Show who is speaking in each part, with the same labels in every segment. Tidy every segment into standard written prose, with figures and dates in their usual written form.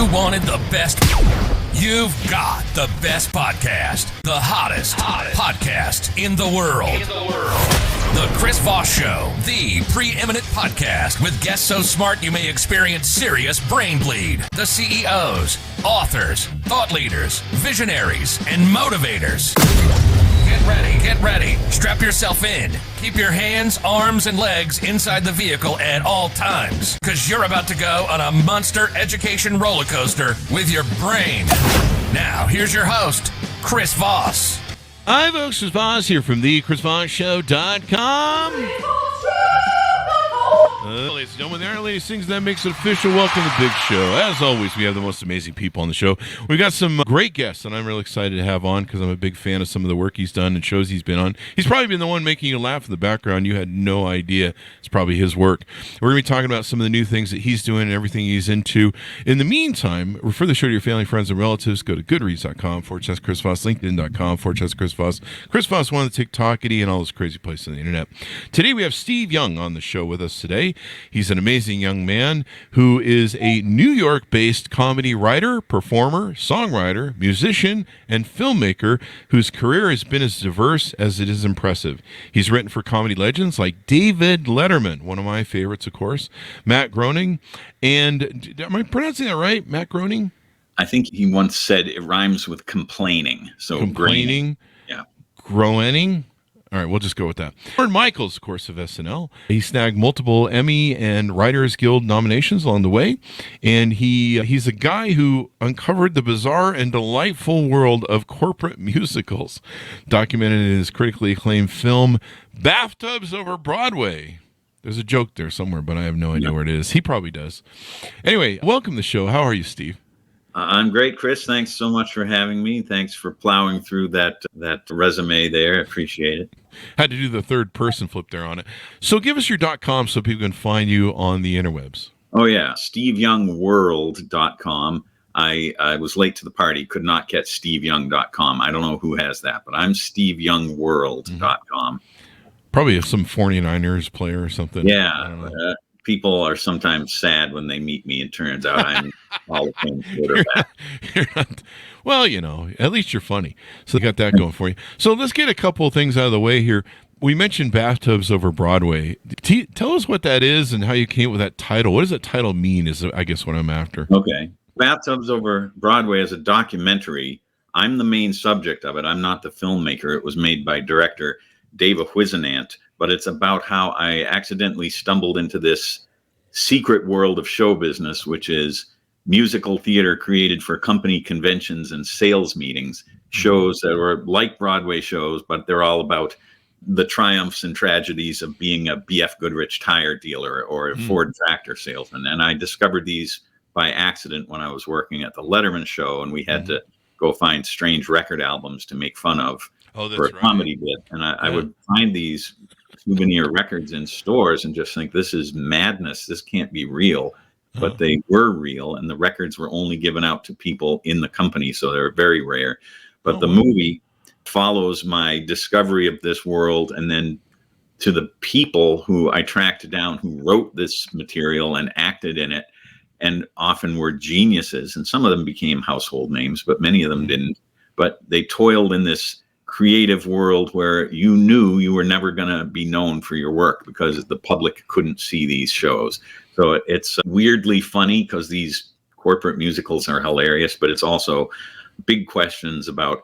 Speaker 1: You wanted the best. You've got the best podcast. The hottest podcast in the world. The Chris Voss Show, the preeminent podcast with guests so smart you may experience serious brain bleed. The CEOs, authors, thought leaders, visionaries, and motivators. Get ready. Strap yourself in. Keep your hands, arms, and legs inside the vehicle at all times, because you're about to go on a monster education roller coaster with your brain. Now, here's your host, Chris Voss.
Speaker 2: Hi, folks. Chris Voss here from thechrisvossshow.com. Ladies and gentlemen, there are ladies sings that makes it official. Welcome to the big show. As always, we have the most amazing people on the show. We've got some great guests that I'm really excited to have on because I'm a big fan of some of the work he's done and shows he's been on. He's probably been the one making you laugh in the background. You had no idea. It's probably his work. We're going to be talking about some of the new things that he's doing and everything he's into. In the meantime, refer the show to your family, friends, and relatives. Go to goodreads.com/Chris Voss, LinkedIn.com/Chris Voss, Chris Voss, one of the TikTokity, and all those crazy places on the internet. Today, we have Steve Young on the show with us today. He's an amazing young man who is a New York-based comedy writer, performer, songwriter, musician, and filmmaker whose career has been as diverse as it is impressive. He's written for comedy legends like David Letterman, one of my favorites, of course, Matt Groening, and am I pronouncing that right, Matt Groening?
Speaker 3: I think he once said it rhymes with complaining. So
Speaker 2: complaining,
Speaker 3: yeah,
Speaker 2: groaning. All right, we'll just go with that. Lorne Michaels, of course, of SNL. He snagged multiple Emmy and Writers Guild nominations along the way, and he's a guy who uncovered the bizarre and delightful world of corporate musicals, documented in his critically acclaimed film, Bathtubs Over Broadway. There's a joke there somewhere, but I have no idea where it is. He probably does. Anyway, welcome to the show. How are you, Steve?
Speaker 3: I'm great, Chris. Thanks so much for having me. Thanks for plowing through that resume there. I appreciate it.
Speaker 2: Had to do the third person flip there on it. So give us your .com so people can find you on the interwebs.
Speaker 3: Oh, yeah. SteveYoungWorld.com. I was late to the party. Could not get SteveYoung.com. I don't know who has that, but I'm SteveYoungWorld.com.
Speaker 2: Probably some 49ers player or something.
Speaker 3: Yeah. People are sometimes sad when they meet me. It turns out I'm Hall of Fame quarterback.
Speaker 2: Well, at least you're funny. So you got that going for you. So let's get a couple of things out of the way here. We mentioned Bathtubs Over Broadway. Tell us what that is and how you came up with that title. What does that title mean is, I guess, what I'm after.
Speaker 3: Okay. Bathtubs Over Broadway is a documentary. I'm the main subject of it. I'm not the filmmaker. It was made by director David Whisenant. But it's about how I accidentally stumbled into this secret world of show business, which is musical theater created for company conventions and sales meetings, shows that were like Broadway shows, but they're all about the triumphs and tragedies of being a B.F. Goodrich tire dealer or a Ford tractor salesman. And I discovered these by accident when I was working at the Letterman show, and we had to go find strange record albums to make fun of for a comedy bit. And I would find these souvenir records in stores and just think, this is madness. This can't be real. But they were real, and the records were only given out to people in the company, so they're very rare. But the movie follows my discovery of this world, and then to the people who I tracked down who wrote this material and acted in it, and often were geniuses. And some of them became household names, but many of them didn't. But they toiled in this creative world where you knew you were never going to be known for your work because the public couldn't see these shows. So it's weirdly funny because these corporate musicals are hilarious, but it's also big questions about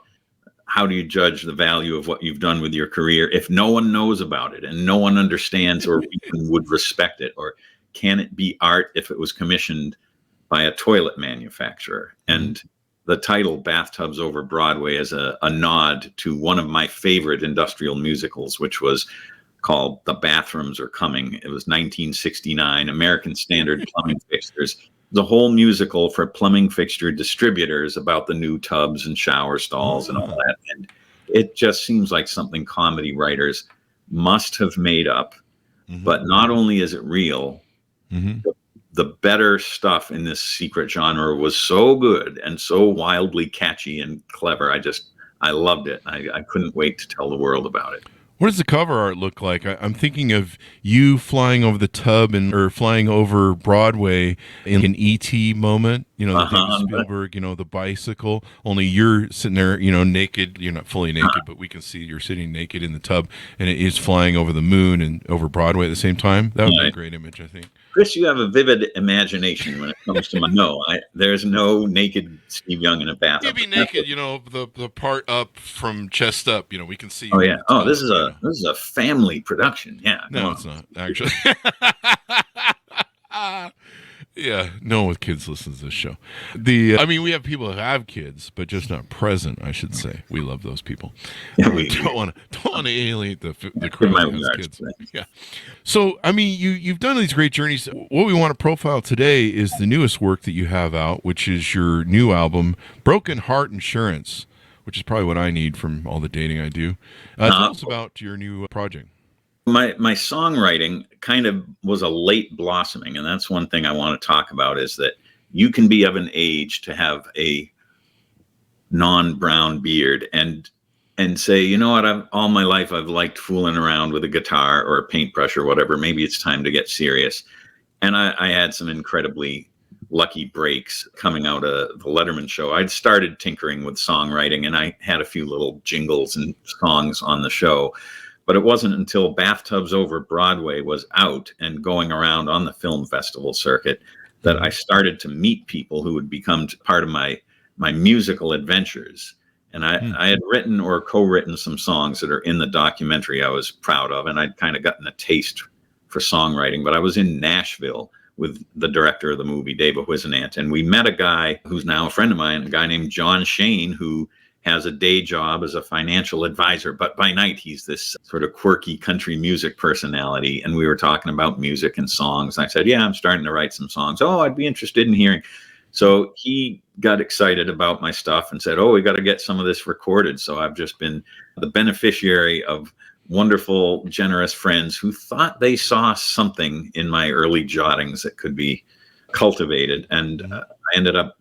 Speaker 3: how do you judge the value of what you've done with your career if no one knows about it and no one understands or even would respect it? Or can it be art if it was commissioned by a toilet manufacturer? And the title Bathtubs Over Broadway is a nod to one of my favorite industrial musicals, which was called The Bathrooms Are Coming. It was 1969, American Standard Plumbing Fixtures. The whole musical for plumbing fixture distributors about the new tubs and shower stalls and all that. And it just seems like something comedy writers must have made up. But not only is it real, the better stuff in this secret genre was so good and so wildly catchy and clever. I loved it. I couldn't wait to tell the world about it.
Speaker 2: What does the cover art look like? I'm thinking of you flying over the tub or flying over Broadway in an E.T. moment. You know, the David Spielberg, you know, the bicycle. Only you're sitting there, you know, naked. You're not fully naked, but we can see you're sitting naked in the tub, and it is flying over the moon and over Broadway at the same time. That would be a great image, I think.
Speaker 3: Chris, you have a vivid imagination when it comes to there's no naked Steve Young in a bathtub.
Speaker 2: You'd be naked, you know, the part up from chest up, you know, we can see.
Speaker 3: Oh yeah. Oh, this is a family production. Yeah.
Speaker 2: No, it's not actually. Yeah, no one with kids listens to this show. I mean, we have people who have kids, but just not present, I should say. We love those people.
Speaker 3: Yeah,
Speaker 2: don't want to alienate the crew that has kids. Yeah. So, I mean, you've done these great journeys. What we want to profile today is the newest work that you have out, which is your new album, Broken Heart Insurance, which is probably what I need from all the dating I do. Tell us about your new project.
Speaker 3: My songwriting kind of was a late blossoming, and that's one thing I want to talk about, is that you can be of an age to have a non-brown beard and say, you know what, all my life I've liked fooling around with a guitar or a paintbrush or whatever. Maybe it's time to get serious. And I had some incredibly lucky breaks coming out of the Letterman show. I'd started tinkering with songwriting, and I had a few little jingles and songs on the show. But it wasn't until Bathtubs Over Broadway was out and going around on the film festival circuit that I started to meet people who would become part of my musical adventures. And I had written or co-written some songs that are in the documentary I was proud of, and I'd kind of gotten a taste for songwriting. But I was in Nashville with the director of the movie, David Whisenant, and we met a guy who's now a friend of mine, a guy named John Shane, who has a day job as a financial advisor, but by night he's this sort of quirky country music personality. And we were talking about music and songs. And I said, yeah, I'm starting to write some songs. Oh, I'd be interested in hearing. So he got excited about my stuff and said, oh, we got to get some of this recorded. So I've just been the beneficiary of wonderful, generous friends who thought they saw something in my early jottings that could be cultivated. And I ended up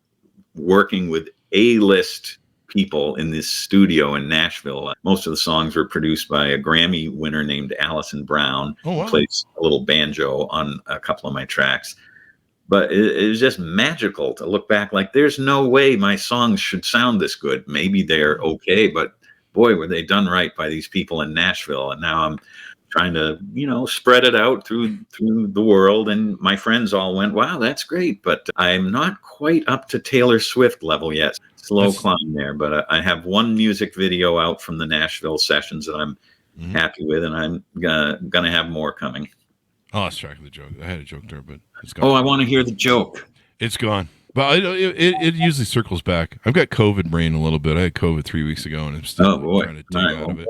Speaker 3: working with A-list people in this studio in Nashville. Most of the songs were produced by a Grammy winner named Alison Brown, who plays a little banjo on a couple of my tracks. But it was just magical to look back, like, there's no way my songs should sound this good. Maybe they're okay, but boy, were they done right by these people in Nashville. And now I'm trying to, spread it out through the world. And my friends all went, wow, that's great. But I'm not quite up to Taylor Swift level yet. Slow climb there, but I have one music video out from the Nashville sessions that I'm happy with, and I'm gonna have more coming.
Speaker 2: Oh, I struck the joke. I had a joke there, but it's gone.
Speaker 3: Oh, I want to hear the joke.
Speaker 2: It's gone. But it usually circles back. I've got COVID brain a little bit. I had COVID 3 weeks ago, and I'm still trying to dig out of it.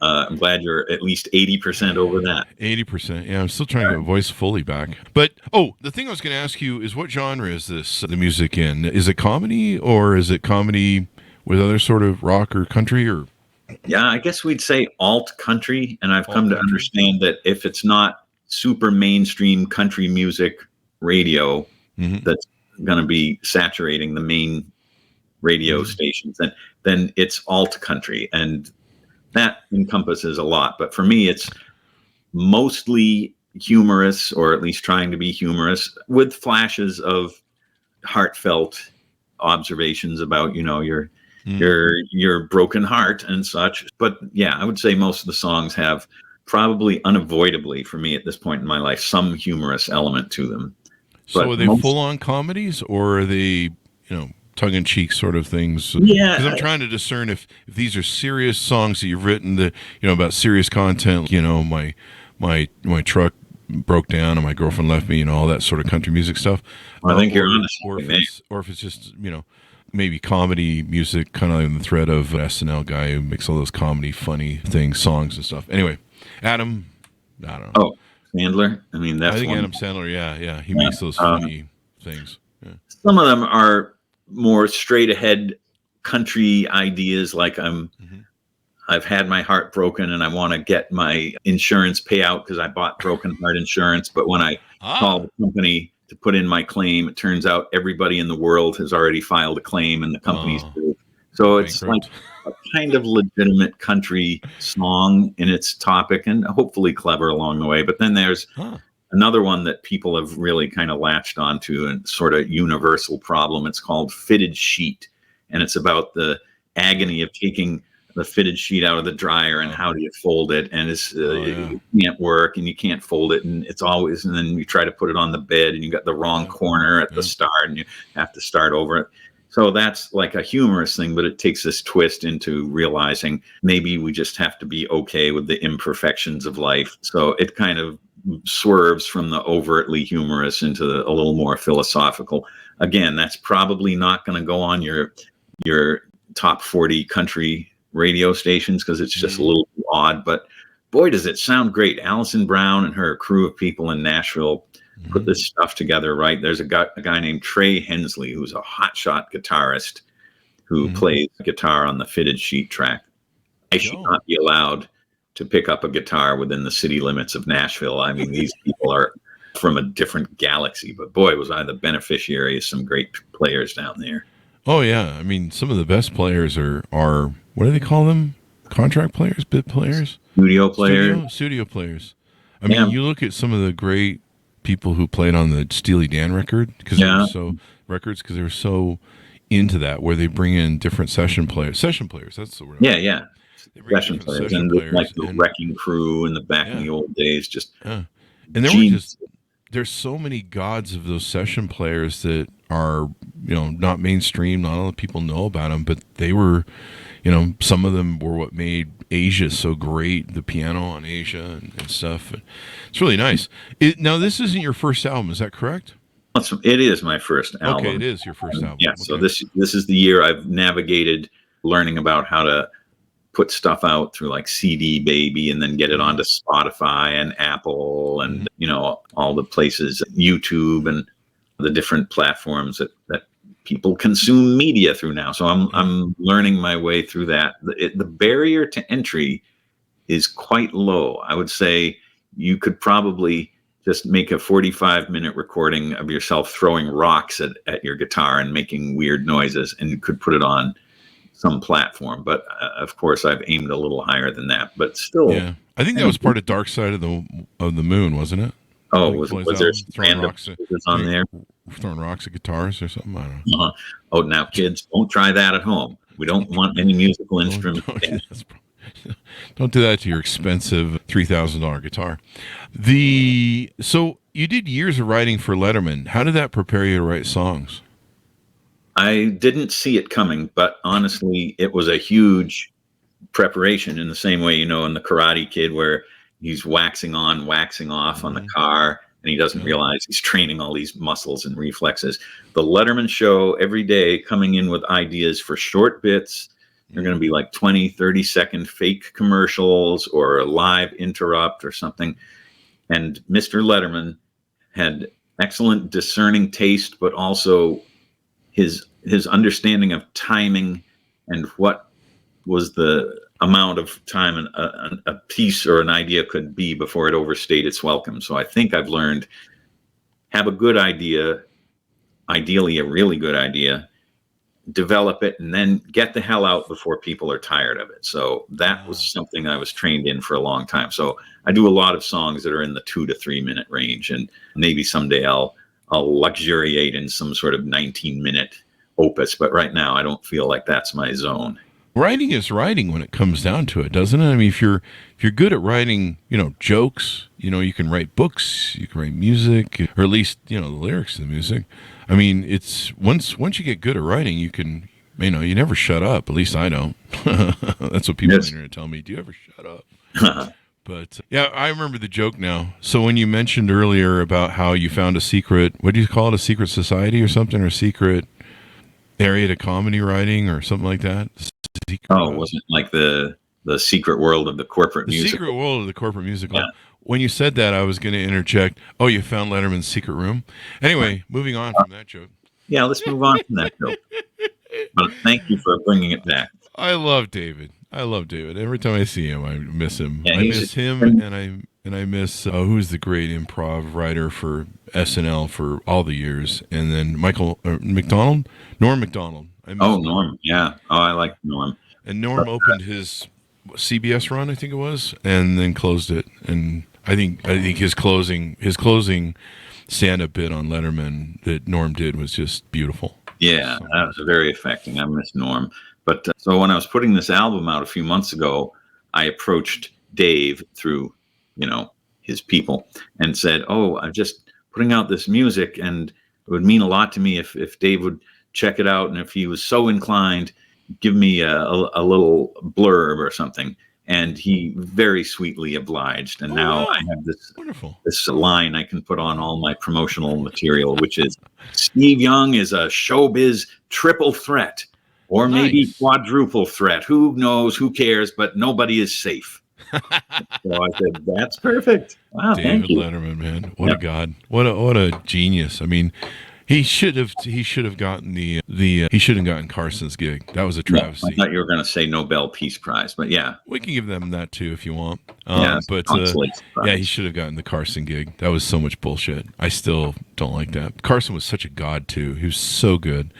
Speaker 3: I'm glad you're at least 80% over that.
Speaker 2: 80%. Yeah, I'm still trying to get my voice fully back. But the thing I was going to ask you is, what genre is the music in? Is it comedy, or is it comedy with other sort of rock or country, or?
Speaker 3: Yeah, I guess we'd say alt country, and I've come to understand that if it's not super mainstream country music radio, that's going to be saturating the main radio stations, then it's alt country, and that encompasses a lot. But for me, it's mostly humorous, or at least trying to be humorous, with flashes of heartfelt observations about your broken heart and such. But yeah, I would say most of the songs have, probably unavoidably for me at this point in my life, some humorous element to them.
Speaker 2: So are they full-on comedies, or are they, tongue-in-cheek sort of things?
Speaker 3: Yeah.
Speaker 2: Because I'm trying to discern if these are serious songs that you've written that, about serious content, my truck broke down and my girlfriend left me, all that sort of country music stuff.
Speaker 3: I think you're on
Speaker 2: or if it's just, maybe comedy music, kind of like the thread of an SNL guy who makes all those comedy, funny things, songs and stuff. Anyway, Adam, I don't know.
Speaker 3: Oh. Sandler. I mean, that's.
Speaker 2: I think Adam Sandler. Yeah. He makes those funny things. Yeah.
Speaker 3: Some of them are more straight ahead country ideas, like I've had my heart broken and I want to get my insurance payout because I bought broken heart insurance. But when I call the company to put in my claim, it turns out everybody in the world has already filed a claim, and the company's So it's
Speaker 2: Bankrupt.
Speaker 3: like a kind of legitimate country song in its topic and hopefully clever along the way. But then there's
Speaker 2: Huh.
Speaker 3: another one that people have really kind of latched onto and sort of universal problem. It's called Fitted Sheet. And it's about the agony of taking the fitted sheet out of the dryer and how do you fold it. And it can't work and you can't fold it. And it's always, and then you try to put it on the bed and you got the wrong corner at the start and you have to start over it. So that's like a humorous thing, but it takes this twist into realizing maybe we just have to be okay with the imperfections of life. So it kind of swerves from the overtly humorous into a little more philosophical. Again, that's probably not going to go on your top 40 country radio stations because it's just a little odd. But boy, does it sound great. Alison Brown and her crew of people in Nashville put this stuff together right. There's a guy named Trey Hensley who's a hotshot guitarist who plays guitar on the Fitted Sheet track. I should not be allowed to pick up a guitar within the city limits of Nashville. I mean, these people are from a different galaxy, but boy, was I the beneficiary of some great players down there.
Speaker 2: Oh yeah, I mean, some of the best players are what do they call them? Contract players, bit players,
Speaker 3: Studio players.
Speaker 2: studio players. I mean, you look at some of the great people who played on the Steely Dan record because they were so into that, where they bring in different session players. That's the word.
Speaker 3: Yeah. Session players and like the Wrecking Crew in the back in the old days.
Speaker 2: And there's so many gods of those session players that are, not mainstream. Not a lot of people know about them, but they were, some of them were what made Asia so great, the piano on Asia and stuff. It's really nice. Now, this isn't your first album, is that correct?
Speaker 3: It is my first album.
Speaker 2: Okay, it is your first album.
Speaker 3: Yeah,
Speaker 2: okay.
Speaker 3: So this is the year I've navigated learning about how to put stuff out through like CD Baby and then get it onto Spotify and Apple and all the places, YouTube and the different platforms that people consume media through now. So I'm learning my way through that. The barrier to entry is quite low. I would say you could probably just make a 45-minute recording of yourself throwing rocks at your guitar and making weird noises, and you could put it on some platform. But of course, I've aimed a little higher than that. But still,
Speaker 2: yeah, I think that was part of Dark Side of the Moon, wasn't it?
Speaker 3: Oh, was there
Speaker 2: throwing rocks
Speaker 3: on there?
Speaker 2: Throwing rocks at guitars or something? I don't know.
Speaker 3: Oh, now kids, don't try that at home. We don't want any musical instruments.
Speaker 2: Don't do that to your expensive $3,000 guitar. So you did years of writing for Letterman. How did that prepare you to write songs?
Speaker 3: I didn't see it coming, but honestly, it was a huge preparation in the same way, in the Karate Kid where he's waxing on, waxing off on the car, and he doesn't realize he's training all these muscles and reflexes. The Letterman show every day coming in with ideas for short bits. They're going to be like 20, 30-second fake commercials or a live interrupt or something. And Mr. Letterman had excellent discerning taste, but also his understanding of timing and what was the amount of time a piece or an idea could be before it overstayed its welcome. So I think I've learned, have a good idea, ideally a really good idea, develop it, and then get the hell out before people are tired of it. So that was something I was trained in for a long time. So I do a lot of songs that are in the 2 to 3 minute range, and maybe someday I'll luxuriate in some sort of 19-minute opus. But right now I don't feel like that's my zone.
Speaker 2: Writing is writing when it comes down to it, doesn't it? I mean, if you're good at writing, jokes, you can write books, you can write music, or at least, the lyrics to the music. I mean, it's once you get good at writing, you can, you never shut up. At least I don't. That's what people on the internet tell me. Do you ever shut up? But yeah, I remember the joke now. So when you mentioned earlier about how you found a secret, what do you call it? A secret society or something, or secret area to comedy writing or something like that?
Speaker 3: Wasn't like the secret world of the corporate musical.
Speaker 2: Secret world of the corporate musical.
Speaker 3: Yeah.
Speaker 2: When you said that, I was going to interject. Oh, you found Letterman's secret room. Anyway, moving on from that joke.
Speaker 3: Yeah, let's move on from that joke. But thank you for bringing it back.
Speaker 2: I love David. Every time I see him, I miss him.
Speaker 3: Yeah,
Speaker 2: I miss him, and And I miss who's the great improv writer for SNL for all the years, and then Norm Macdonald. I miss
Speaker 3: Oh, Norm. Yeah. Oh, I like Norm.
Speaker 2: And Norm opened his CBS run, I think it was, and then closed it. And I think his closing stand-up bit on Letterman that Norm did was just beautiful.
Speaker 3: Yeah, that was very affecting. I miss Norm. But so when I was putting this album out a few months ago, I approached Dave through, his people and said, "Oh, I'm just putting out this music, and it would mean a lot to me if Dave would check it out, and if he was so inclined, give me a little blurb or something." And he very sweetly obliged. And now
Speaker 2: wow.
Speaker 3: I have this line I can put on all my promotional material, which is Steve Young is a showbiz triple threat, or maybe quadruple threat. Who knows? Who cares? But nobody is safe. So I said, "That's perfect." Wow,
Speaker 2: David Letterman, man, what a god, what a genius. I mean, he should have gotten he shouldn't gotten Carson's gig. That was a travesty.
Speaker 3: I thought you were going to say Nobel Peace Prize, but yeah,
Speaker 2: we can give them that too if you want.
Speaker 3: But
Speaker 2: he should have gotten the Carson gig. That was so much bullshit. I still don't like that. Carson was such a god too. He was so good,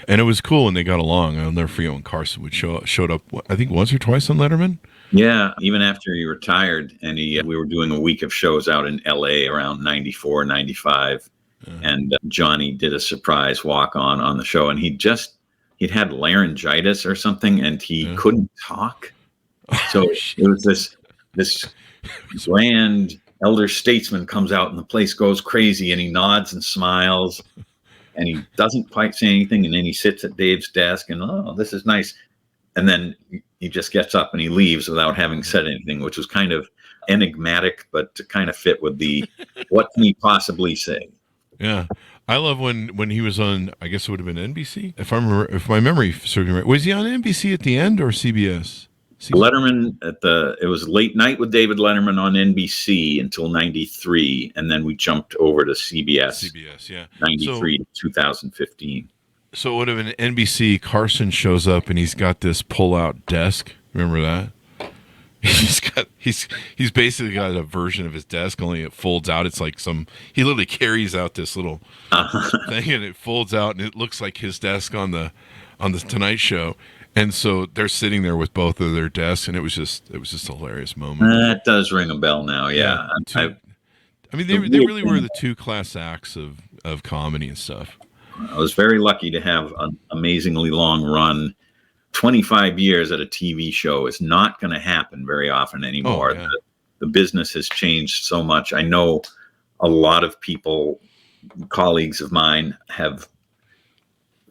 Speaker 2: and it was cool when they got along. I'll never forget when Carson showed up. I think once or twice on Letterman.
Speaker 3: Yeah, even after he retired, and we were doing a week of shows out in LA around 94, 95. And Johnny did a surprise walk on the show, and he'd had laryngitis or something, and he couldn't talk. So it was this grand elder statesman comes out, and the place goes crazy, and he nods and smiles, and he doesn't quite say anything, and then he sits at Dave's desk, and oh, this is nice. And then he just gets up and he leaves without having said anything, which was kind of enigmatic, but to kind of fit with the what can he possibly say?
Speaker 2: Yeah, I love when he was on. I guess it would have been NBC, if my memory serves me right. Was he on NBC at the end or CBS?
Speaker 3: Letterman it was Late Night with David Letterman on NBC until 93, and then we jumped over to CBS.
Speaker 2: CBS, yeah,
Speaker 3: 93 to 2015.
Speaker 2: So it would have been NBC. Carson shows up and he's got this pull-out desk. Remember that? He's basically got a version of his desk, only it folds out. It's like he literally carries out this little thing, and it folds out, and it looks like his desk on the Tonight Show. And so they're sitting there with both of their desks, and it was just a hilarious moment.
Speaker 3: That does ring a bell now, yeah.
Speaker 2: I mean, they really were the two class acts of comedy and stuff.
Speaker 3: I was very lucky to have an amazingly long run. 25 years at a TV show is not going to happen very often anymore.
Speaker 2: Oh, yeah.
Speaker 3: The business has changed so much. I know a lot of people, colleagues of mine, have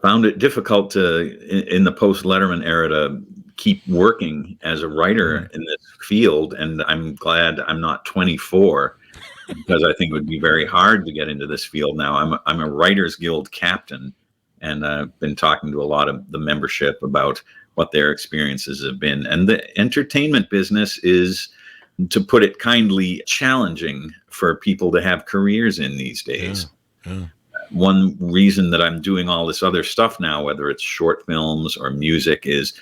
Speaker 3: found it difficult in the post-Letterman era to keep working as a writer in this field. And I'm glad I'm not 24 because I think it would be very hard to get into this field now. I'm a Writers Guild captain, and I've been talking to a lot of the membership about what their experiences have been. And the entertainment business is, to put it kindly, challenging for people to have careers in these days. Yeah. One reason that I'm doing all this other stuff now, whether it's short films or music, is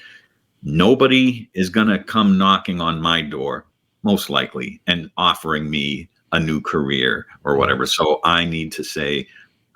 Speaker 3: nobody is going to come knocking on my door, most likely, and offering me a new career or whatever. So I need to say,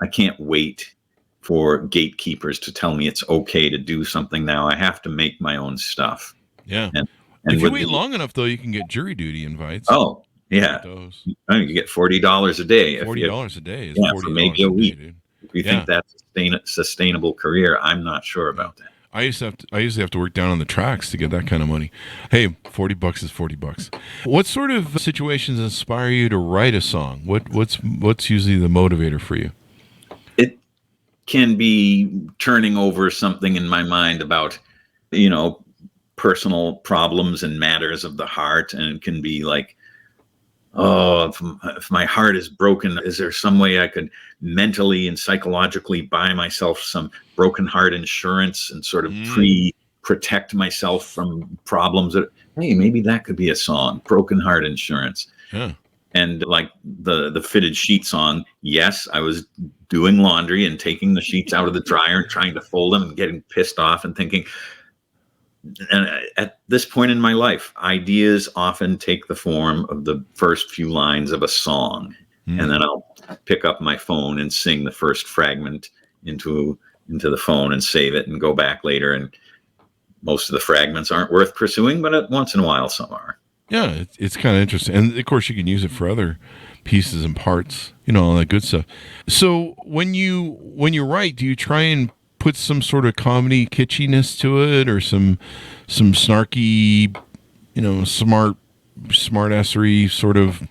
Speaker 3: I can't wait for gatekeepers to tell me it's okay to do something now. I have to make my own stuff.
Speaker 2: Yeah. And if you wait long enough, though, you can get jury duty invites.
Speaker 3: Oh, yeah. You get $40 a day.
Speaker 2: $40 a day is
Speaker 3: for maybe a week. Day, if you think that's a sustainable career, I'm not sure about that.
Speaker 2: I usually have to work down on the tracks to get that kind of money. Hey, $40 is $40. What sort of situations inspire you to write a song? What's usually the motivator for you?
Speaker 3: It can be turning over something in my mind about, personal problems and matters of the heart, and it can be like, oh, if my heart is broken, is there some way I could mentally and psychologically buy myself some broken heart insurance and sort of protect myself from problems that, hey, maybe that could be a song, Broken Heart Insurance.
Speaker 2: Yeah.
Speaker 3: And like the Fitted Sheet song, yes, I was doing laundry and taking the sheets out of the dryer and trying to fold them and getting pissed off and thinking, and at this point in my life, ideas often take the form of the first few lines of a song. And then I'll pick up my phone and sing the first fragment into the phone and save it and go back later. And most of the fragments aren't worth pursuing, but once in a while some are.
Speaker 2: Yeah, it's kind of interesting. And of course you can use it for other pieces and parts, all that good stuff. So when you write, do you try and put some sort of comedy kitschiness to it, or some snarky, smartassery sort of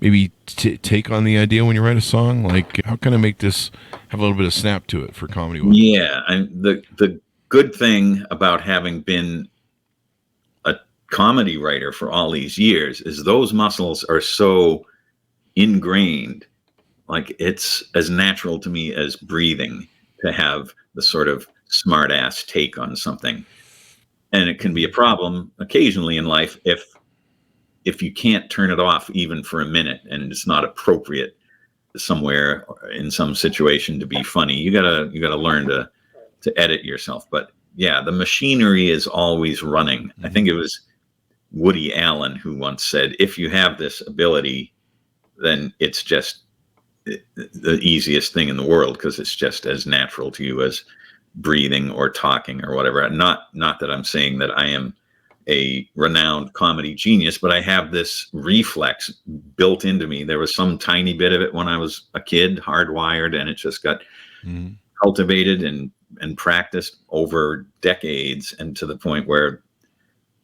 Speaker 2: maybe take on the idea when you write a song? Like, how can I make this have a little bit of snap to it for comedy?
Speaker 3: Yeah, and the good thing about having been a comedy writer for all these years is those muscles are so ingrained. Like, it's as natural to me as breathing to have the sort of smart ass take on something. And it can be a problem occasionally in life if you can't turn it off even for a minute and it's not appropriate somewhere in some situation to be funny. You gotta learn to edit yourself. But yeah, the machinery is always running. I think it was Woody Allen who once said, if you have this ability, then it's just the easiest thing in the world, because it's just as natural to you as breathing or talking or whatever. Not that I'm saying that I am a renowned comedy genius, but I have this reflex built into me. There was some tiny bit of it when I was a kid, hardwired, and it just got cultivated and practiced over decades, and to the point where,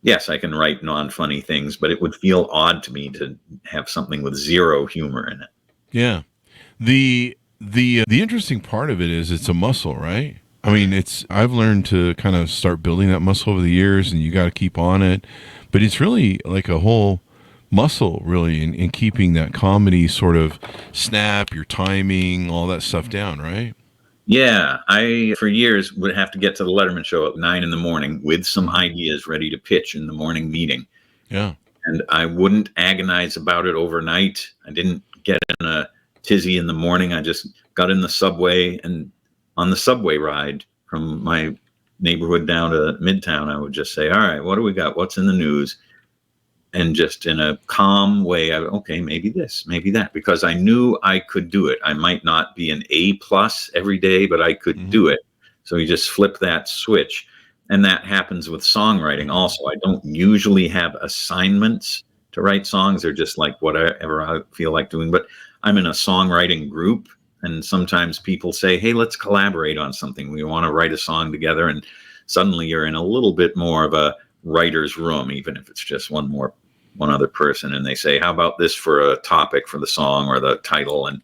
Speaker 3: yes, I can write non-funny things, but it would feel odd to me to have something with zero humor in it.
Speaker 2: Yeah. The interesting part of it is it's a muscle, right? I mean, I've learned to kind of start building that muscle over the years, and you got to keep on it. But it's really like a whole muscle, really, in keeping that comedy sort of snap, your timing, all that stuff down, right?
Speaker 3: Yeah, I, for years, would have to get to the Letterman show at 9 a.m. with some ideas ready to pitch in the morning meeting.
Speaker 2: Yeah.
Speaker 3: And I wouldn't agonize about it overnight. I didn't get in a tizzy in the morning. I just got in the subway, and on the subway ride from my neighborhood down to Midtown, I would just say, all right, what do we got? What's in the news? And just in a calm way, okay, maybe this, maybe that, because I knew I could do it. I might not be an A+ every day, but I could do it. So you just flip that switch. And that happens with songwriting also. I don't usually have assignments to write songs. They're just like whatever I feel like doing. But I'm in a songwriting group, and sometimes people say, hey, let's collaborate on something. We want to write a song together. And suddenly you're in a little bit more of a writer's room, even if it's just one other person. And they say, how about this for a topic for the song or the title? And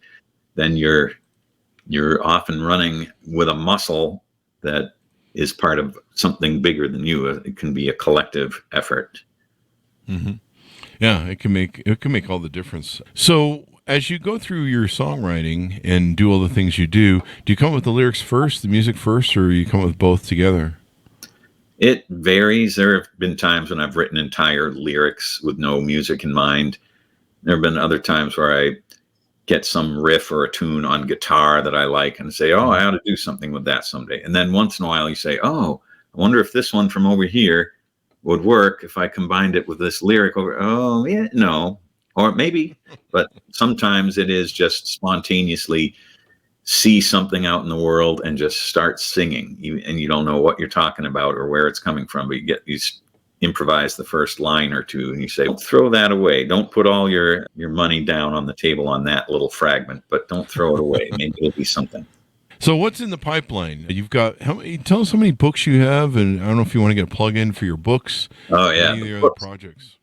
Speaker 3: then you're often running with a muscle that is part of something bigger than you. It can be a collective effort.
Speaker 2: Mm-hmm. Yeah, it can make all the difference. So as you go through your songwriting and do all the things you do you come up with the lyrics first, the music first, or you come up with both together?
Speaker 3: It varies. There have been times when I've written entire lyrics with no music in mind. There have been other times where I get some riff or a tune on guitar that I like and say, oh, I ought to do something with that someday. And then once in a while you say, oh, I wonder if this one from over here would work if I combined it with this lyric over. Oh, yeah, no. Or maybe, but sometimes it is just spontaneously see something out in the world and just start singing, and you don't know what you're talking about or where it's coming from, but you improvise the first line or two, and you say, throw that away. Don't put all your money down on the table on that little fragment, but don't throw it away. Maybe it'll be something.
Speaker 2: So what's in the pipeline? You've got tell us how many books you have, and I don't know if you want to get a plug in for your books.
Speaker 3: Oh yeah,
Speaker 2: any of your other projects.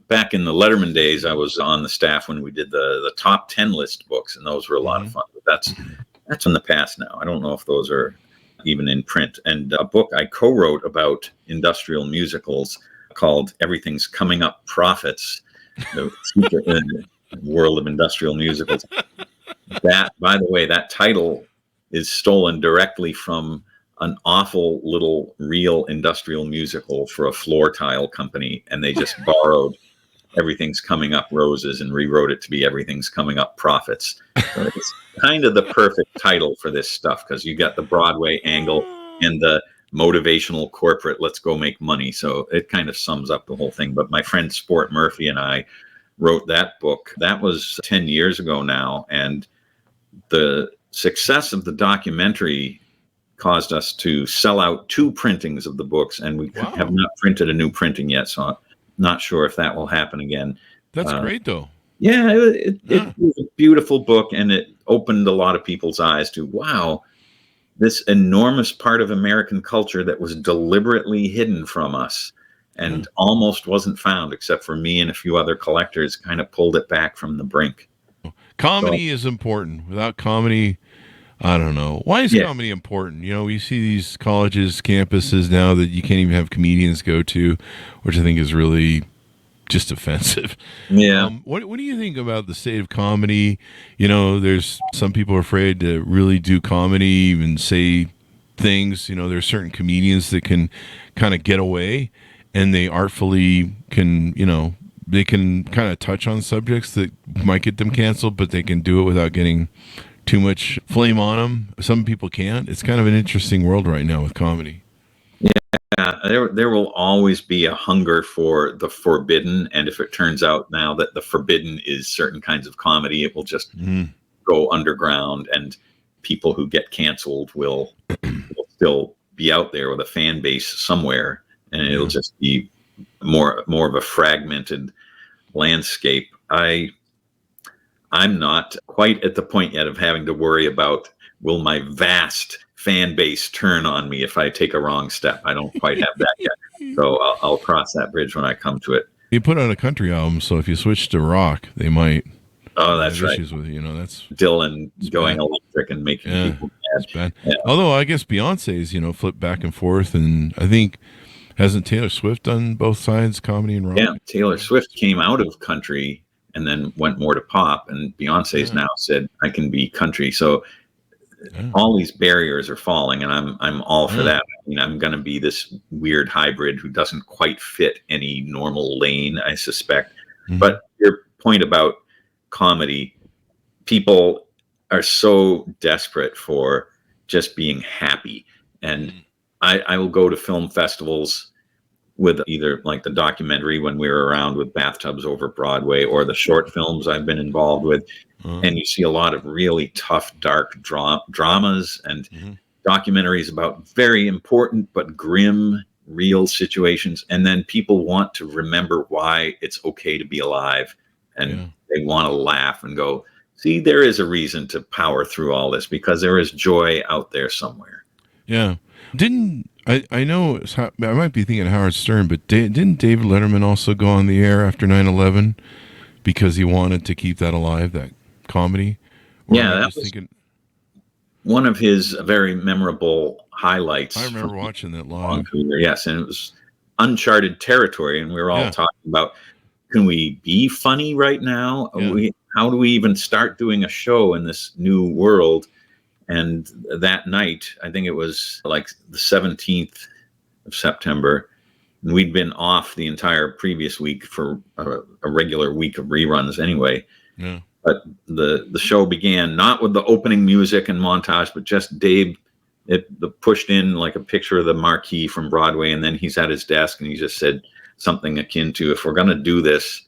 Speaker 3: Back in the Letterman days, I was on the staff when we did the top 10 list books, and those were a lot of fun. But that's in the past now. I don't know if those are even in print. And a book I co-wrote about industrial musicals called Everything's Coming Up Profits, the world of industrial musicals. That, by the way, that title is stolen directly from an awful little real industrial musical for a floor tile company, and they just borrowed Everything's Coming Up Roses and rewrote it to be Everything's Coming Up Profits. So it's kind of the perfect title for this stuff, because you got the Broadway angle and the motivational corporate, let's go make money. So it kind of sums up the whole thing. But my friend Sport Murphy and I wrote that book. That was 10 years ago now. And the success of the documentary caused us to sell out 2 printings of the books, and we have not printed a new printing yet. So I'm not sure if that will happen again.
Speaker 2: That's great, though.
Speaker 3: Yeah, it was a beautiful book, and it opened a lot of people's eyes to, wow, this enormous part of American culture that was deliberately hidden from us and almost wasn't found, except for me and a few other collectors kind of pulled it back from the brink.
Speaker 2: Comedy is important. Without comedy, I don't know. Why is comedy important? You know, we see these colleges, campuses now that you can't even have comedians go to, which I think is really just offensive.
Speaker 3: Yeah.
Speaker 2: What do you think about the state of comedy? You know, there's some people are afraid to really do comedy and say things. You know, there's certain comedians that can kind of get away, and they artfully can, you know, they can kind of touch on subjects that might get them canceled, but they can do it without getting too much flame on them. Some people can't. It's kind of an interesting world right now with comedy.
Speaker 3: Yeah, there will always be a hunger for the forbidden, and if it turns out now that the forbidden is certain kinds of comedy, it will just go underground, and people who get canceled will still be out there with a fan base somewhere, and it'll just be more of a fragmented landscape. I'm not quite at the point yet of having to worry about, will my vast fan base turn on me if I take a wrong step. I don't quite have that yet. So I'll cross that bridge when I come to it.
Speaker 2: You put out a country album, so if you switch to rock, they might.
Speaker 3: Oh, that's right.
Speaker 2: Issues with, you know, that's
Speaker 3: Dylan going electric and making people mad.
Speaker 2: It's bad. Yeah. Although I guess Beyonce's, you know, flipped back and forth, and I think hasn't Taylor Swift done both sides, comedy and rock?
Speaker 3: Yeah, Taylor Swift came out of country and then went more to pop, and Beyonce's now said, I can be country. So all these barriers are falling, and I'm all for that. I mean, I'm going to be this weird hybrid who doesn't quite fit any normal lane, I suspect. But your point about comedy, people are so desperate for just being happy. And I will go to film festivals with either like the documentary when we were around with Bathtubs Over Broadway, or the short films I've been involved with. And you see a lot of really tough, dark dramas and documentaries about very important but grim, real situations. And then people want to remember why it's okay to be alive. And they want to laugh and go, see, there is a reason to power through all this, because there is joy out there somewhere.
Speaker 2: Yeah. I know, I might be thinking Howard Stern, but didn't David Letterman also go on the air after 9/11 because he wanted to keep that alive, that comedy?
Speaker 3: That was one of his very memorable highlights.
Speaker 2: I remember watching that live.
Speaker 3: Yes, and it was uncharted territory, and we were all talking about, can we be funny right now? How do we even start doing a show in this new world? And that night, I think it was like the 17th of September, and we'd been off the entire previous week for a regular week of reruns anyway. Yeah. But the show began not with the opening music and montage, but just Dave pushed in like a picture of the marquee from Broadway, and then he's at his desk and he just said something akin to, if we're going to do this,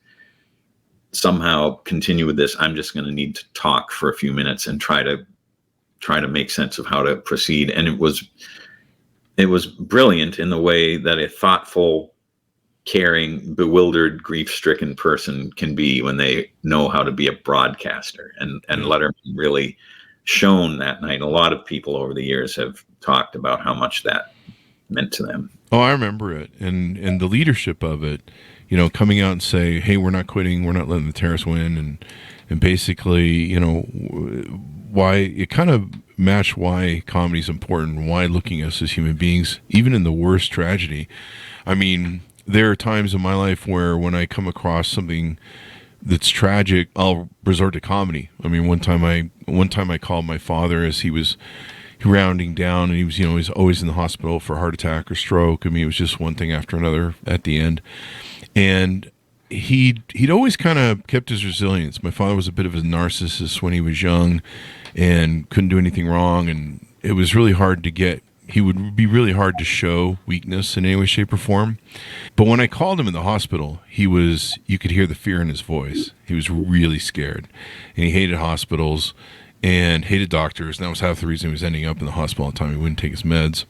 Speaker 3: somehow continue with this, I'm just going to need to talk for a few minutes and try to make sense of how to proceed. And it was brilliant in the way that a thoughtful, caring, bewildered, grief-stricken person can be when they know how to be a broadcaster. And Letterman really shone that night. A lot of people over the years have talked about how much that meant to them.
Speaker 2: Oh, I remember it. And the leadership of it, you know, coming out and say, hey, we're not quitting, we're not letting the terrorists win. And basically, you know, why it kind of matched why comedy is important, why looking at us as human beings, even in the worst tragedy. I mean, there are times in my life where when I come across something that's tragic, I'll resort to comedy. I mean, one time I called my father as he was rounding down, and he was, you know, he was always in the hospital for a heart attack or stroke. I mean, it was just one thing after another at the end. And he'd always kind of kept his resilience. My father was a bit of a narcissist when he was young and couldn't do anything wrong, and it was really hard to get he would be really hard to show weakness in any way, shape, or form. But when I called him in the hospital, you could hear the fear in his voice. He was really scared, and he hated hospitals and hated doctors. And that was half the reason he was ending up in the hospital all the time. He wouldn't take his meds.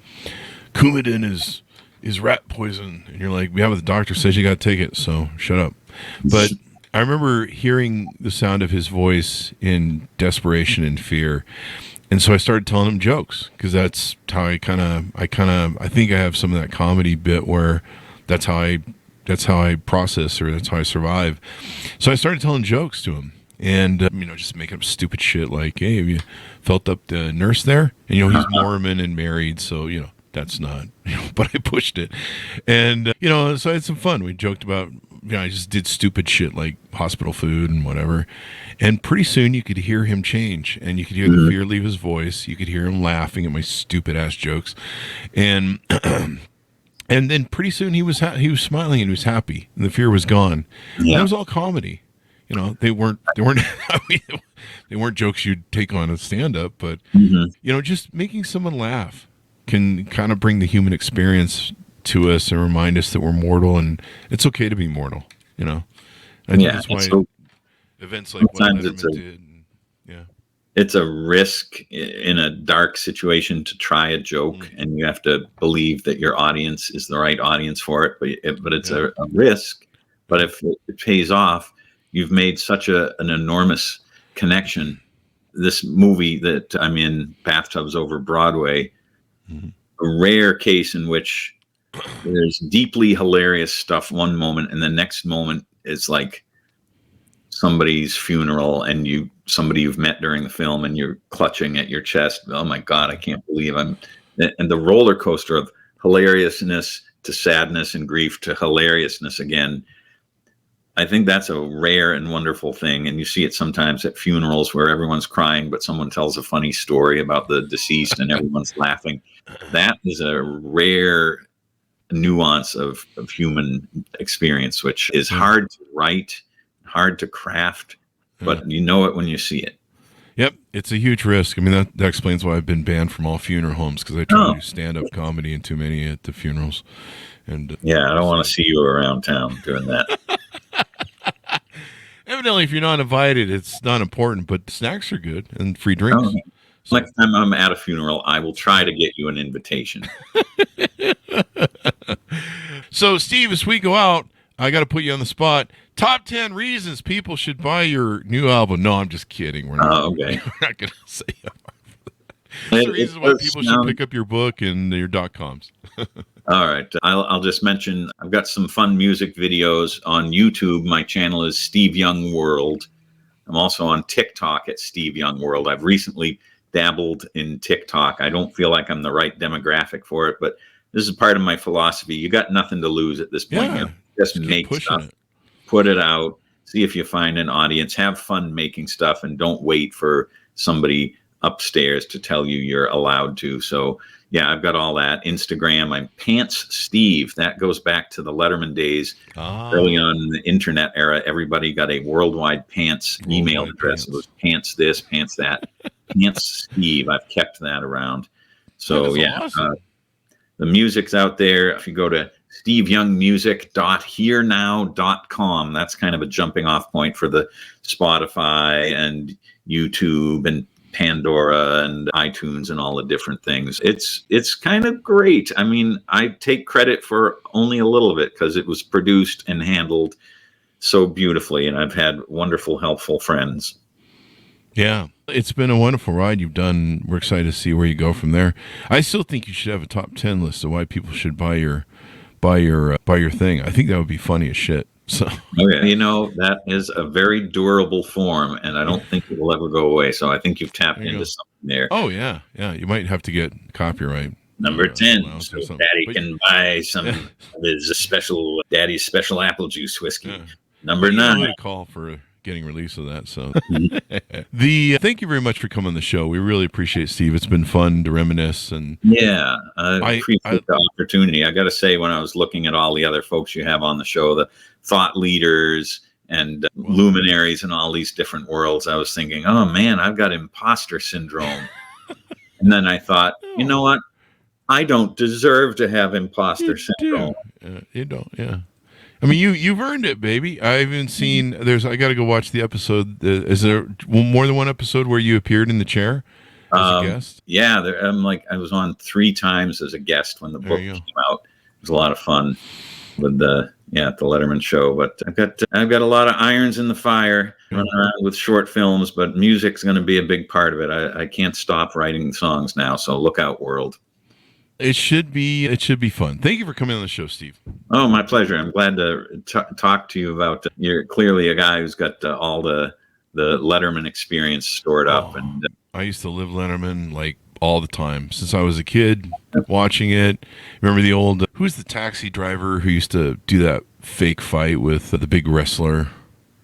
Speaker 2: Coumadin is rat poison. And you're like, yeah, but the doctor says you got to take it, so shut up. But I remember hearing the sound of his voice in desperation and fear. And so I started telling him jokes, because that's how I think I have some of that comedy bit where that's how I process, or that's how I survive. So I started telling jokes to him, and just making up stupid shit like, hey, have you felt up the nurse there? And he's Mormon and married, so that's not, but I pushed it. And so I had some fun. We joked about, I just did stupid shit like hospital food and whatever. And pretty soon you could hear him change, and you could hear the fear leave his voice. You could hear him laughing at my stupid ass jokes. And and then pretty soon he was smiling and he was happy, and the fear was gone. Yeah. That was all comedy. They weren't I mean, they weren't jokes you'd take on a stand up, but just making someone laugh can kind of bring the human experience to us and remind us that we're mortal, and it's okay to be mortal. I think that's why events like what Letterman did.
Speaker 3: It's a risk in a dark situation to try a joke, and you have to believe that your audience is the right audience for it. But it's a risk. But if it pays off, you've made such an enormous connection. This movie that I'm in, Bathtubs Over Broadway, a rare case in which there's deeply hilarious stuff one moment, and the next moment is like somebody's funeral, and somebody you've met during the film, and you're clutching at your chest. Oh my God, I can't believe and the roller coaster of hilariousness to sadness and grief to hilariousness again. I think that's a rare and wonderful thing. And you see it sometimes at funerals where everyone's crying, but someone tells a funny story about the deceased and everyone's laughing. That is a rare nuance of human experience, which is hard to write, hard to craft, but you know it when you see it.
Speaker 2: Yep, it's a huge risk. I mean, that explains why I've been banned from all funeral homes, because I try to do stand-up comedy and too many at the funerals. And
Speaker 3: I don't want to see you around town doing that.
Speaker 2: Evidently, if you're not invited, it's not important, but snacks are good and free drinks.
Speaker 3: So, next time I'm at a funeral, I will try to get you an invitation.
Speaker 2: So, Steve, as we go out, I got to put you on the spot. Top 10 reasons people should buy your new album. No, I'm just kidding. We're not,
Speaker 3: okay.
Speaker 2: We're not going to say the reasons why people should pick up your book and your .coms.
Speaker 3: All right. I'll just mention I've got some fun music videos on YouTube. My channel is Steve Young World. I'm also on TikTok at Steve Young World. I've recently dabbled in TikTok. I don't feel like I'm the right demographic for it, but this is part of my philosophy. You got nothing to lose at this point.
Speaker 2: Yeah,
Speaker 3: just make stuff, put it out, see if you find an audience, have fun making stuff, and don't wait for somebody upstairs to tell you you're allowed to. So yeah, I've got all that. Instagram, I'm Pants Steve. That goes back to the Letterman days. Early on in the internet era, everybody got a worldwide pants email address. It was pants this, pants that. Pants Steve. I've kept that around. So awesome. The music's out there. If you go to steveyoungmusic.hearnow.com, that's kind of a jumping off point for the Spotify and YouTube and Pandora and iTunes and all the different things. It's kind of great. I mean, I take credit for only a little of it because it was produced and handled so beautifully, and I've had wonderful, helpful friends.
Speaker 2: Yeah, it's been a wonderful ride you've done. We're excited to see where you go from there. I still think you should have a top 10 list of why people should buy your thing. I think that would be funny as shit. So
Speaker 3: okay. That is a very durable form, and I don't think it will ever go away. So I think you've tapped into something there.
Speaker 2: Oh yeah. You might have to get copyright.
Speaker 3: Number 10, so Daddy can buy some of his Daddy's special apple juice whiskey. Yeah. Number 9.
Speaker 2: Really call for getting release of that. So thank you very much for coming on the show. We really appreciate it, Steve. It's been fun to reminisce. And
Speaker 3: I appreciate the opportunity. I got to say, when I was looking at all the other folks you have on the show, the thought leaders and luminaries in all these different worlds, I was thinking, oh man, I've got imposter syndrome. And then I thought, you know what? I don't deserve to have imposter syndrome.
Speaker 2: You don't. Yeah. I mean, you've earned it, baby. I haven't seen. I got to go watch the episode. Is there more than one episode where you appeared in the chair as a guest?
Speaker 3: Yeah, I was on 3 times as a guest when the book came out. It was a lot of fun with the Letterman show. But I've got a lot of irons in the fire running around with short films. But music's going to be a big part of it. I can't stop writing songs now. So look out, world.
Speaker 2: It should be fun. Thank you for coming on the show, Steve.
Speaker 3: Oh, my pleasure. I'm glad to talk to you about. You're clearly a guy who's got all the Letterman experience stored up. And
Speaker 2: I used to live Letterman like all the time since I was a kid, watching it. Remember the old who's the taxi driver who used to do that fake fight with the big wrestler?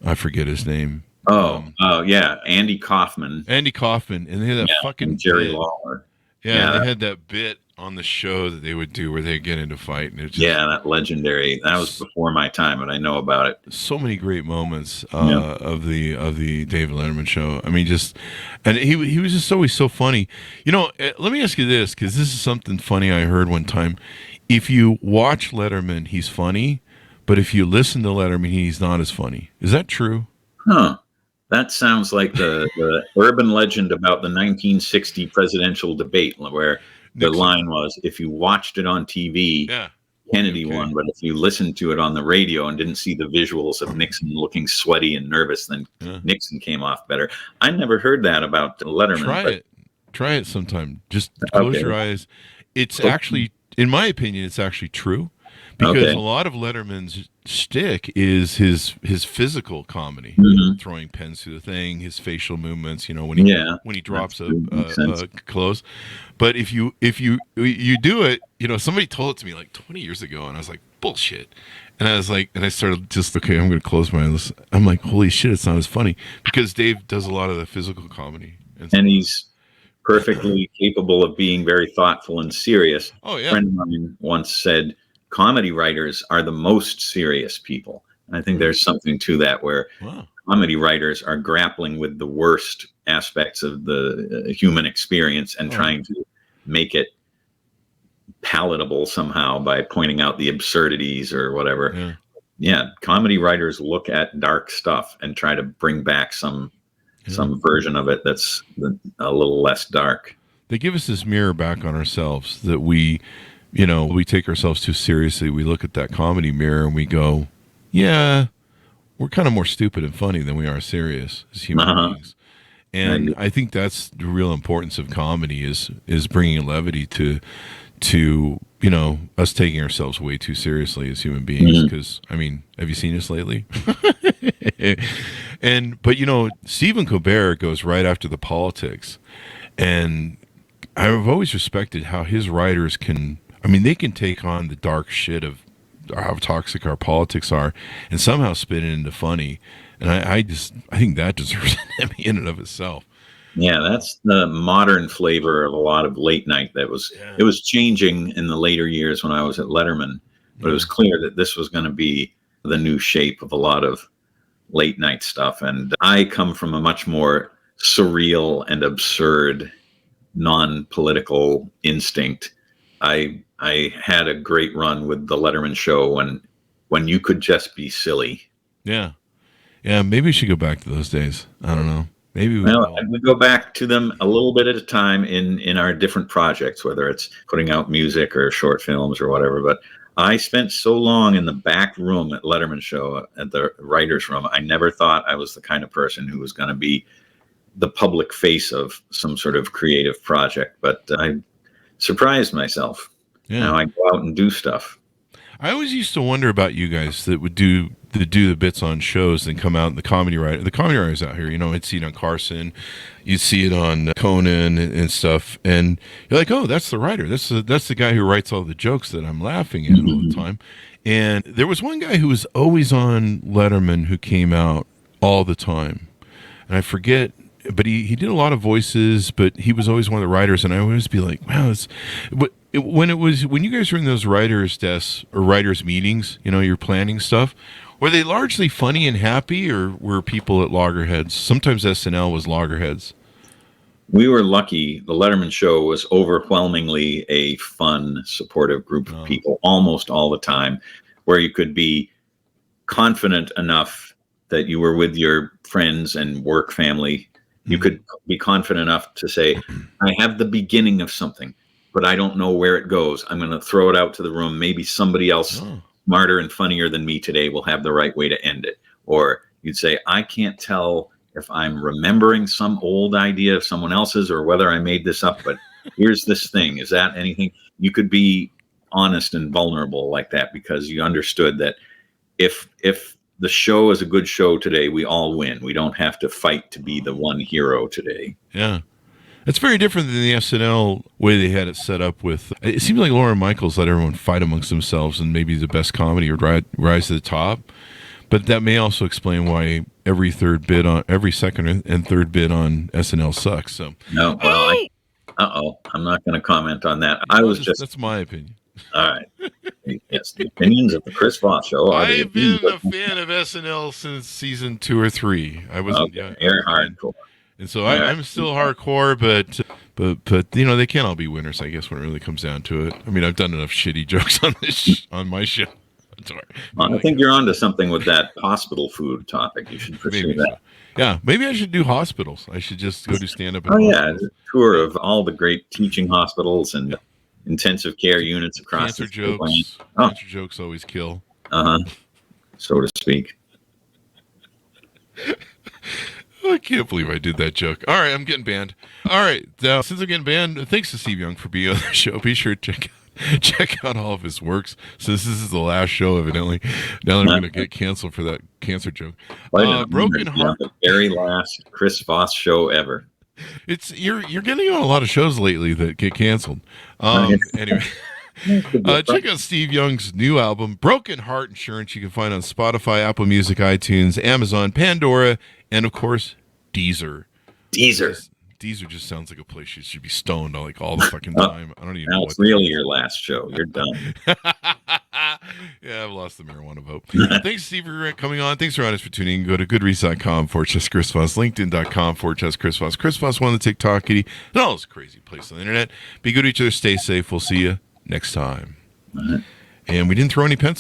Speaker 2: I forget his name.
Speaker 3: Yeah, Andy Kaufman.
Speaker 2: Andy Kaufman, and they had that fucking
Speaker 3: Jerry
Speaker 2: bit.
Speaker 3: Lawler.
Speaker 2: Yeah, they had that bit on the show that they would do where they get into fight, and
Speaker 3: that legendary. That was before my time, but I know about it.
Speaker 2: So many great moments of the David Letterman show. I mean, and he was just always so funny. You know, let me ask you this, because this is something funny I heard one time. If you watch Letterman, he's funny, but if you listen to Letterman, he's not as funny. Is that true?
Speaker 3: Huh. That sounds like the urban legend about the 1960 presidential debate, where the line was, if you watched it on TV, Kennedy won, but if you listened to it on the radio and didn't see the visuals of Nixon looking sweaty and nervous, then Nixon came off better. I never heard that about Letterman.
Speaker 2: Try it sometime. Just close your eyes. It's actually, in my opinion, it's actually true. Because a lot of Letterman's shtick is his physical comedy, throwing pens through the thing, his facial movements. You know, when he drops a clothes. But if you do it, you know, somebody told it to me like 20 years ago, and I was like, bullshit. And I was like, and I started just, okay, I'm going to close my eyes. I'm like, holy shit, it's not as funny, because Dave does a lot of the physical comedy,
Speaker 3: and he's perfectly capable of being very thoughtful and serious.
Speaker 2: Oh yeah.
Speaker 3: A friend of mine once said, comedy writers are the most serious people. And I think there's something to that, where comedy writers are grappling with the worst aspects of the human experience and trying to make it palatable somehow by pointing out the absurdities or whatever. Comedy writers look at dark stuff and try to bring back some version of it that's a little less dark.
Speaker 2: They give us this mirror back on ourselves that we take ourselves too seriously. We look at that comedy mirror and we go, yeah, we're kind of more stupid and funny than we are serious as human beings. And I think that's the real importance of comedy is bringing levity to us taking ourselves way too seriously as human beings. Because, I mean, have you seen us lately? But Stephen Colbert goes right after the politics. And I've always respected how his writers they can take on the dark shit of how toxic our politics are and somehow spin it into funny. And I think that deserves an Emmy in and of itself.
Speaker 3: Yeah, that's the modern flavor of a lot of late night. It was changing in the later years when I was at Letterman, but it was clear that this was going to be the new shape of a lot of late night stuff. And I come from a much more surreal and absurd, non-political instinct. I had a great run with the Letterman show when you could just be silly.
Speaker 2: Yeah. Maybe we should go back to those days. I don't know. Maybe
Speaker 3: we go back to them a little bit at a time in our different projects, whether it's putting out music or short films or whatever. But I spent so long in the back room at Letterman show at the writer's room. I never thought I was the kind of person who was going to be the public face of some sort of creative project, but I surprised myself. Now I go out and do stuff.
Speaker 2: I always used to wonder about you guys that would do the bits on shows and come out in the comedy writers out here. I'd see it on Carson, you'd see it on Conan and stuff, and you're like, oh, that's the writer. That's the guy who writes all the jokes that I'm laughing at all the time. And there was one guy who was always on Letterman who came out all the time, and I forget. But he did a lot of voices, but he was always one of the writers, and I always be like, wow, when you guys were in those writers' desks or writers' meetings, you're planning stuff, were they largely funny and happy, or were people at loggerheads? Sometimes SNL was loggerheads.
Speaker 3: we were lucky. The Letterman show was overwhelmingly a fun, supportive group of people almost all the time, where you could be confident enough that you were with your friends and work family. You could be confident enough to say, I have the beginning of something, but I don't know where it goes. I'm going to throw it out to the room. Maybe somebody else smarter and funnier than me today will have the right way to end it. Or you'd say, I can't tell if I'm remembering some old idea of someone else's or whether I made this up, but here's this thing. Is that anything? You could be honest and vulnerable like that because you understood that if the show is a good show today, we all win. We don't have to fight to be the one hero today.
Speaker 2: Yeah. It's very different than the SNL way they had it set up with. It seems like Lauren Michaels let everyone fight amongst themselves and maybe the best comedy would rise to the top. But that may also explain why every second and third bid on SNL sucks. So
Speaker 3: no, well, I'm not going to comment on that. That's
Speaker 2: my opinion.
Speaker 3: All right. Yes, the opinions of the Chris Voss Show.
Speaker 2: I've been a fan of SNL since season 2 or 3. I wasn't.
Speaker 3: Okay, you're hardcore.
Speaker 2: And so I'm still hardcore, but you know they can't all be winners. I guess when it really comes down to it. I mean, I've done enough shitty jokes on this on my show.
Speaker 3: I think you're onto something with that hospital food topic. You should pursue that.
Speaker 2: So. Yeah, maybe I should do hospitals. I should just go do stand-up.
Speaker 3: A tour of all the great teaching hospitals and intensive care units across
Speaker 2: cancer
Speaker 3: the
Speaker 2: jokes.
Speaker 3: land.
Speaker 2: Cancer jokes always kill.
Speaker 3: So to speak.
Speaker 2: I can't believe I did that joke. All right, I'm getting banned. All right, since I'm getting banned, thanks to Steve Young for being on the show. Be sure to check out all of his works. Since this is the last show, evidently, now I'm going to get canceled for that cancer joke. Broken Heart,
Speaker 3: the very last Chris Voss show ever.
Speaker 2: You're getting on a lot of shows lately that get canceled. Anyway. Check out Steve Young's new album, Broken Heart Insurance. You can find on Spotify, Apple Music, iTunes, Amazon, Pandora, and of course, Deezer. Deezer just sounds like a place you should be stoned all the fucking time. I don't even know.
Speaker 3: It's really your last show. You're done.
Speaker 2: Yeah, I've lost the marijuana vote. Thanks, Steve, for coming on. Thanks for joining us for tuning in. Go to goodreads.com/Chris Voss, LinkedIn.com/Chris Voss, Chris Voss on the TikTok kitty, and all those crazy places on the internet. Be good to each other. Stay safe. We'll see you next time. And we didn't throw any pencils.